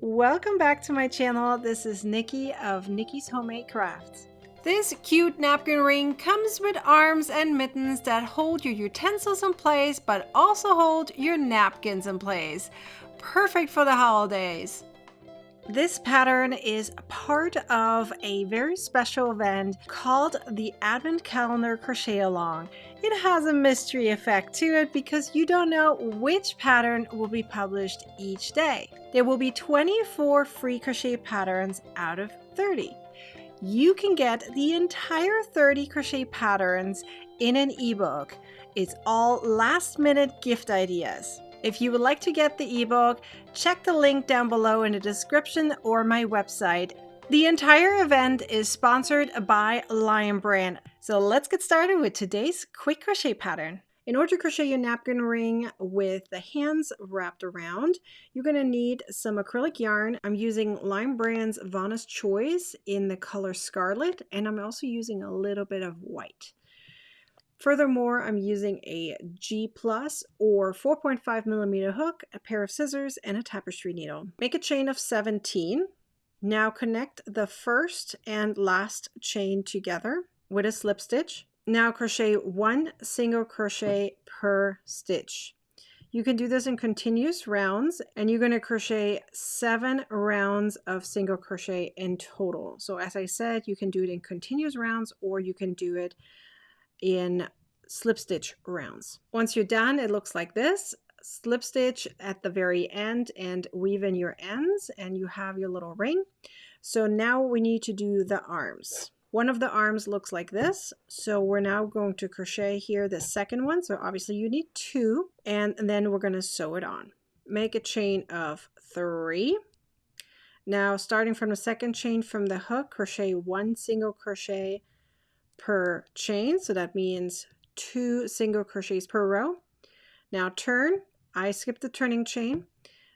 Welcome back to my channel. This is Nikki of Nikki's Homemade Crafts. This cute napkin ring comes with arms and mittens that hold your utensils in place but also hold your napkins in place. Perfect for the holidays. This pattern is part of a very special event called the Advent Calendar Crochet Along. It has a mystery effect to it because you don't know which pattern will be published each day. There will be 24 free crochet patterns out of 30. You can get the entire 30 crochet patterns in an ebook. It's all last-minute gift ideas. If you would like to get the ebook, check the link down below in the description or my website. The entire event is sponsored by Lion Brand. So let's get started with today's quick crochet pattern. In order to crochet your napkin ring with the hands wrapped around, you're going to need some acrylic yarn. I'm using Lion Brand's Vanna's Choice in the color Scarlet, and I'm also using a little bit of white. Furthermore, I'm using a G+ or 4.5mm hook, a pair of scissors, and a tapestry needle. Make a chain of 17. Now connect the first and last chain together with a slip stitch. Now crochet 1 single crochet per stitch. You can do this in continuous rounds, and you're going to crochet 7 rounds of single crochet in total. So as I said, you can do it in continuous rounds or you can do it in slip stitch rounds. Once you're done, it looks like this. Slip stitch at the very end and weave in your ends, and you have your little ring. So now we need to do the arms. One of the arms looks like this, so we're now going to crochet here the second one. So obviously you need 2, and then we're going to sew it on. Make a chain of 3. Now starting from the second chain from the hook, crochet 1 single crochet per chain, so that means 2 single crochets per row. Now turn. I skipped the turning chain,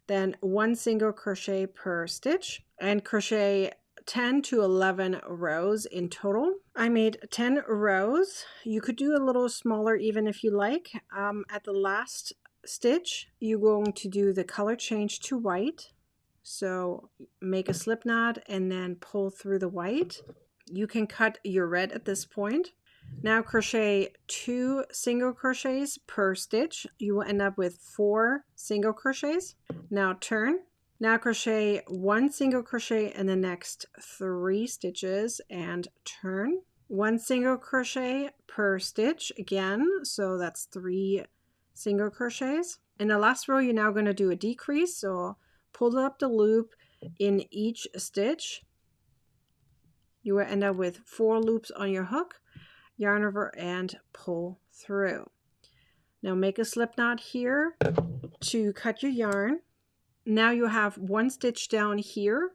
then 1 single crochet per stitch, and crochet 10 to 11 rows in total. I made 10 rows. You could do a little smaller even if you like. At the last stitch, you're going to do the color change to white. So make a slip knot and then pull through the white. You can cut your red at this point. Now crochet 2 single crochets per stitch. You will end up with 4 single crochets. Now turn. Now crochet 1 single crochet in the next 3 stitches and turn. 1 single crochet per stitch again, so that's 3 single crochets. In the last row, you're now going to do a decrease, so pull up the loop in each stitch. You will end up with 4 loops on your hook, yarn over and pull through. Now make a slip knot here to cut your yarn. Now you have 1 stitch down here.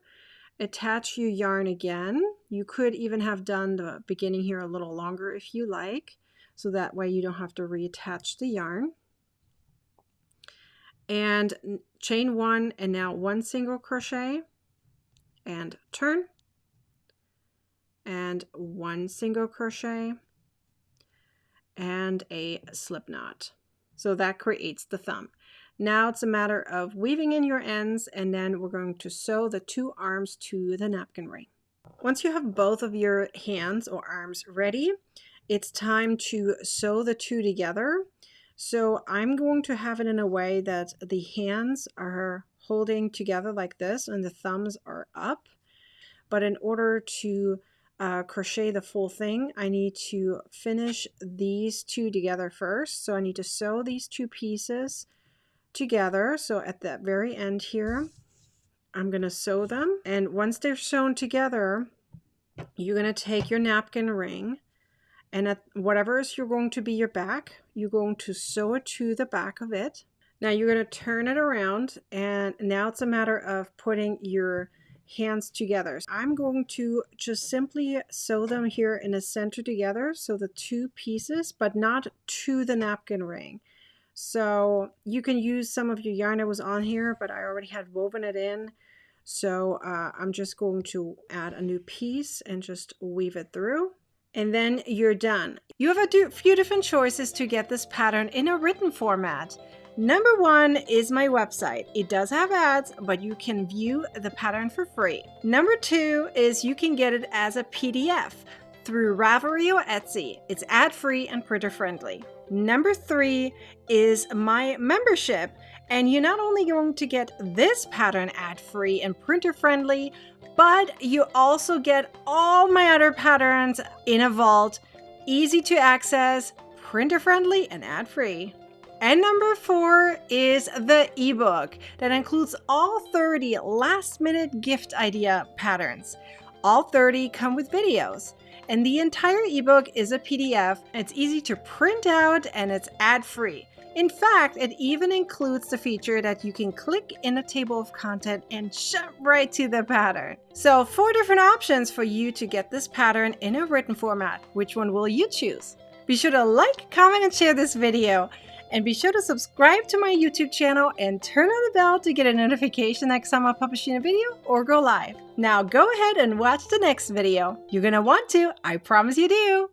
Attach your yarn again. You could even have done the beginning here a little longer if you like, so that way you don't have to reattach the yarn. And chain 1 and now 1 single crochet and turn. And 1 single crochet and a slip knot. So that creates the thumb. Now it's a matter of weaving in your ends, and then we're going to sew the 2 arms to the napkin ring. Once you have both of your hands or arms ready, it's time to sew the 2 together. So I'm going to have it in a way that the hands are holding together like this and the thumbs are up. But in order to crochet the full thing, I need to finish these 2 together first. So I need to sew these 2 pieces together. So at the very end here, I'm going to sew them. And once they're sewn together, you're going to take your napkin ring, and at whatever is you're going to be your back, you're going to sew it to the back of it. Now you're going to turn it around, and now it's a matter of putting your hands together. I'm going to just simply sew them here in the center together, so the 2 pieces, but not to the napkin ring. So you can use some of your yarn that was on here, but I already had woven it in. So I'm just going to add a new piece and just weave it through. And then you're done. You have a few different choices to get this pattern in a written format. Number 1 is my website. It does have ads, but you can view the pattern for free. Number 2 is you can get it as a PDF through Ravelry or Etsy. It's ad-free and printer-friendly. Number 3 is my membership, and you're not only going to get this pattern ad-free and printer-friendly, but you also get all my other patterns in a vault, easy to access, printer-friendly, and ad-free. And number 4 is the ebook that includes all 30 last-minute gift idea patterns. All 30 come with videos, and the entire ebook is a PDF. It's easy to print out and it's ad-free. In fact, it even includes the feature that you can click in a table of content and jump right to the pattern. So 4 different options for you to get this pattern in a written format. Which one will you choose? Be sure to like, comment, and share this video. And be sure to subscribe to my YouTube channel and turn on the bell to get a notification next time I publish a video or go live. Now go ahead and watch the next video. You're gonna want to, I promise you do.